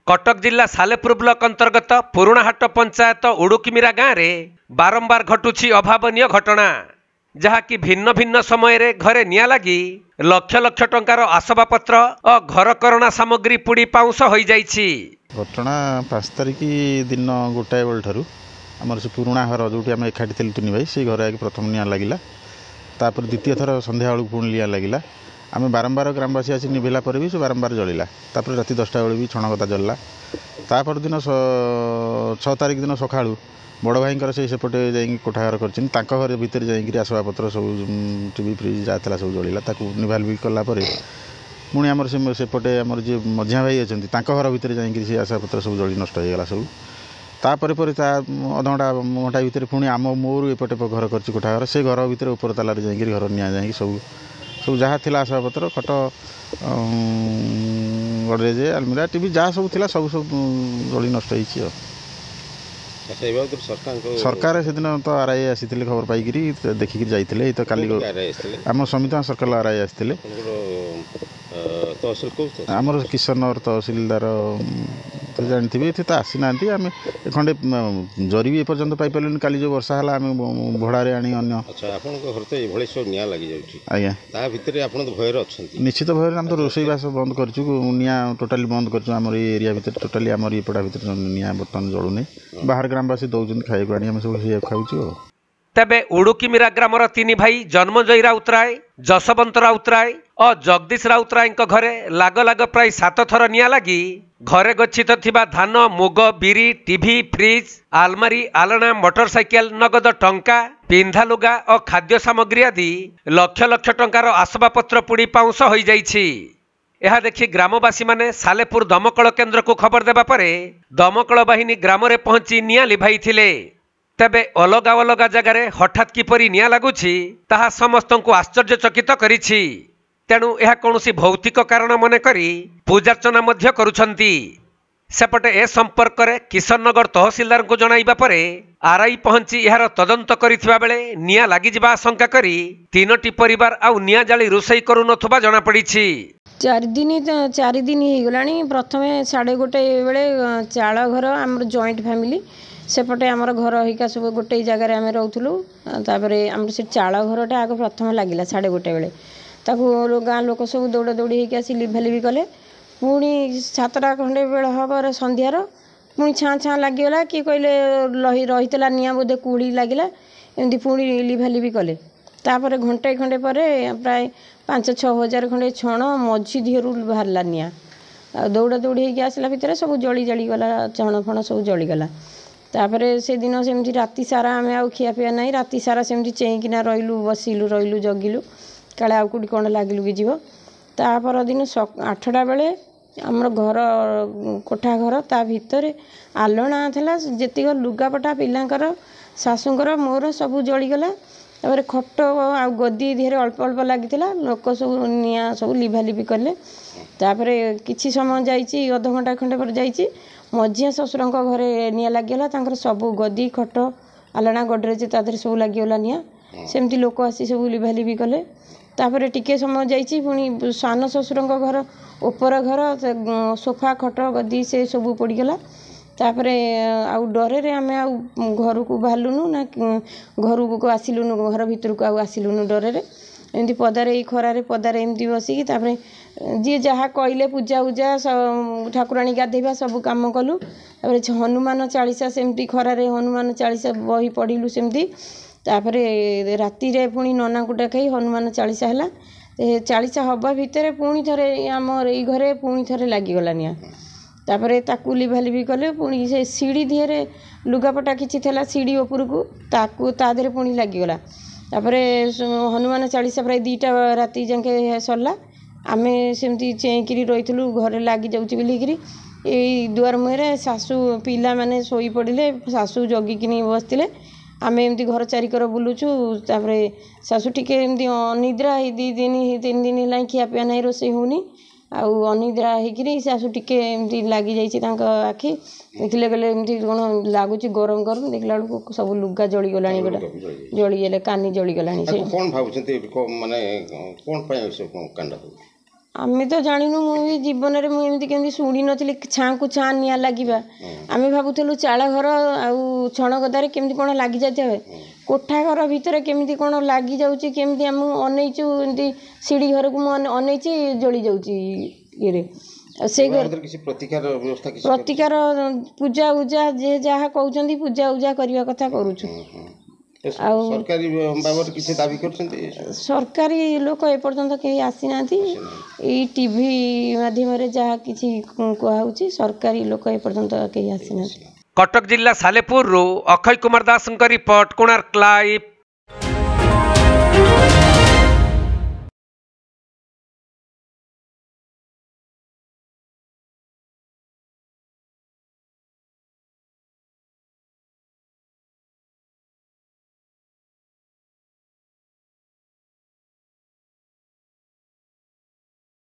कटक जिला सालेपुर ब्लॉक अंतर्गत पुराणाहाट पंचायत उड़ुकीमिरा गाँव में बारंबार घटुछि अभावनीय घटना जहाँकि भिन्न भिन्न समय रे घरे निया लगी लक्ष लक्ष टंकार आसबाबपत्र और घरकरणा सामग्री पुड़ी पाउंस हो जाइछि। घटना 5 तारिख दिन गोटाए बेल ठारू आमर से पुराणा घर जो आम एकाठी थी तीन भाई से घर आगे प्रथम निया लगिला तापर द्वितीय थर संध्या बेलू पुणी निया लगिला आम बारंबार ग्रामवासी आसी निभेला पर भी से बारंबार जलिला तापर राति 10टा बेले भी छणकता जल्ला तापर दिन 6 तारिख दिन सका बड़ भाई से सेपटे जाइए कोठाघर कर भितर जाइए आसबाबपत्र सब टीवी फ्रिज जहाँ था सब जलिला निभाल भी कलापर पुणी आमर सेपटे आमर जी मझिया भाई अच्छा घर भितर जाइए से आसबाबपत्र सब जली नष्ट हो गला सब तापर अधघंटा घंटा भितर पुणी आम मोर एपटे घर कर कोठाघर से घर भितर ऊपर तालार जाइए घर निया जाइए सब सब जहाँ थी आसबाबपत्र खट गडरेज आलमिरा टीवी जहाँ सब थी सब सब जली नष्ट हो सरकार से दिन तो आरआई आसी खबर पाई देखिक जाइए तो काली आम समिति सरकार आरआई आसते आमर किशनगर तहसिलदार तो जानते तो आसी ना आम खंडे जरी भी एपर्यंत पाइलुनि काली जो वर्षा है आम भड़ारे आनी अन्य निश्चित भय आम तो रोसईबास बंद कर टोटाली बंद कर एरिया भितर टोटाली आम एपटा भितर निया बर्तमान जलुनी बाहर ग्रामवासी दौरान खाइक आनी सब खाऊ। तेबे उड़ुकीमिरा ग्रामर तीन भाई जन्मजयी राउतराय जसवंत राउतराय और जगदीश राउतराय घरे लाग लाग प्राय 7 थर निया लगी घरे गच्छित थिबा धान मुग बिरी टीवी फ्रिज आलमारी आलना मोटरसाइकेल नगद टंका पिंधा लुगा और खाद्य सामग्री आदि लक्ष लक्ष टंकार आसबाबपत्र पुड़ी पाउंस हो जाइछि। यह देखि ग्रामवासी माने सालेपुर दमकल केन्द्र को खबर देबा परे दमकल बाहिनी ग्राम रे पहुंची निया लिभाई थिले। तेबे अलग अलग जगार हठात किपरि निया लगुछि ताहा समस्तंकु आश्चर्यचकित करिछि। तेणु यह कौनसी भौतिक कारण मन करी पूजार्चना मध्य करुछंती। सेपटे ए संपर्क में किशननगर तहसिलदार को जणाइबा परे आरआई पहुंची यार तदंत करिथिबा बेले निया लागि जिबा आशंका करी 3टी परिवार आउ निया जाली रोसई करू नथुबा जणा पड़िछि। 4 दिन हो गलानी प्रथमे 1:30 बेले चाल घर आम जॉइंट फैमिली सेपटे आमर घर हिका सब गोटे जगार आम रोलु आम से चाल घरटा आग प्रथम लगे 1:30 बेले ताकू गाँ लोक सब दौड़ा दौड़ी होकर आसी लिभालिभि कले पुणी 7टा खंडे बेल हम संध्यार पुणी छाँ छाँ लगिगला किए कहले रही निआ बोधे कुड़ी लगिला एमती पुणी लिभालिभि कले तापर घंटे खंडे पर प्राय 5-6 हजार खंडे छण मझी दिहरु बाहरला निआ दौड़ा दौड़ी होकर आसला भितर सब जली जली गला छण फण सब जलीगला। तापर से दिन सेमती राति सारा आम आउ खियापिया ना राति सारा सेमती चेईकिना रहीलु बसिलु रहीलु जगिलु काले आउ कौटी कौन लगिलु कि जीव तापर दिन 8टा बेले आमर घर कोठा घर ता भितर आलना था जेतिक लुगापटा पिलांकर शाशुंकर मोर सब जलीगला तापर खट आ गदी देहरे अल्प अल्प लगी लोक सब निया सब लिभालिभि कले तापर किछि समय जाइए अध घंटा खंडे पर जाइए मझिया शशुर घरे निया लगिगला सब गदी खट आलना गडरेज तादेह सब लगिगला निया सेमती लोक आसी सब लिभालिभि कले तापर टिके समय जाइए पुणी सान शशुर घर ओपर घर सोफा खट गदी से सब पड़गला तापर आउ डरे आम घर को बाहरलुनु ना घर को आसिलुनु घर भितर को आसिलुनु डरे एमती पदारे खरारे पदारे एमती बसिकी तापर जी जहाँ कहले पूजा उजा ठाकुराणी गाधेबा सब काम कलु तापर हनुमान चालीसा सेमती खरारे हनुमान चालीसा बही पढ़िलु सेमती तापर राति रे पुणी नना को डाकई हनुमान चालीसा हैला चालीसा हवा भितर पुणी थरे आम ई घरे पुणी थरे लागिगला निया तापर ताकू लिभालिभि कले पुणी से सीढ़ी दिहरे लुगापटा किछि थेला सीढ़ी ऊपर को ताकू तादेहरे पुणी लागिगला तापर हनुमान चालीसा प्राय 2टा राति जाके सरला आमे सेमती चेईकिरी रहीथलु घरे लागी जाउछि बोलिकिरी एई दुआर मुहरे सासू पिला माने सोई पड़िले सासू जगिकिनी बसतिले आमे एमती घर चारिकर बुलुचु तापर सासू टिके एमती अनिद्रा 2 दिन 3 दिन है खियापिया ना रोसई होनी आउ अनिद्रा होकर सासू टिके एमती लगी जाइए आखि देखले गले एमती कौन लगुच गरम गरम देखला बेलू सब लुगा जलीगला गोटा जलीगले कानी जलीगला। ଆମେ ତ ଜାଣିନୁ ମୁଁ ବି ଜୀବନରେ ମୁଁ ଏମିତି କେମିତି ଶୁଣି ନଥିଲି ଛାଁକୁ ଛାଁ ନିଆଁ ଲାଗିବା ଆମେ ଭାବୁଥିଲୁ ଚାଳ ଘର ଆଉ ଛଣ ଗଦାରେ କେମିତି କ'ଣ ଲାଗିଯାଇଥାଏ କୋଠା ଘର ଭିତରେ କେମିତି କ'ଣ ଲାଗିଯାଉଛି କେମିତି ଆମେ ଅନେଇଛୁ ଏମିତି ସିଡ଼ି ଘରକୁ ମୁଁ ଅନେଇଛି ଜଳି ଯାଉଛି ଇଏରେ ସେ ପ୍ରତିକାର ପୂଜା ଉଜା ଯିଏ ଯାହା କହୁଛନ୍ତି ପୂଜା ଉଜା କରିବା କଥା କରୁଛୁ ଆଉ ସରକାରୀ ଲୋକ ଏପର୍ଯ୍ୟନ୍ତ କେହି ଆସିନାହାନ୍ତି ଏଇ ଟିଭି ମାଧ୍ୟମରେ ଯାହା କିଛି କୁହାହଉଛି ସରକାରୀ ଲୋକ ଏପର୍ଯ୍ୟନ୍ତ କେହି ଆସିନାହାନ୍ତି। କଟକ ଜିଲ୍ଲା ସାଲେପୁରରୁ ଅକ୍ଷୟ କୁମାର ଦାସଙ୍କ ରିପୋର୍ଟ, କୋଣାର୍କ ଲାଇଭ୍।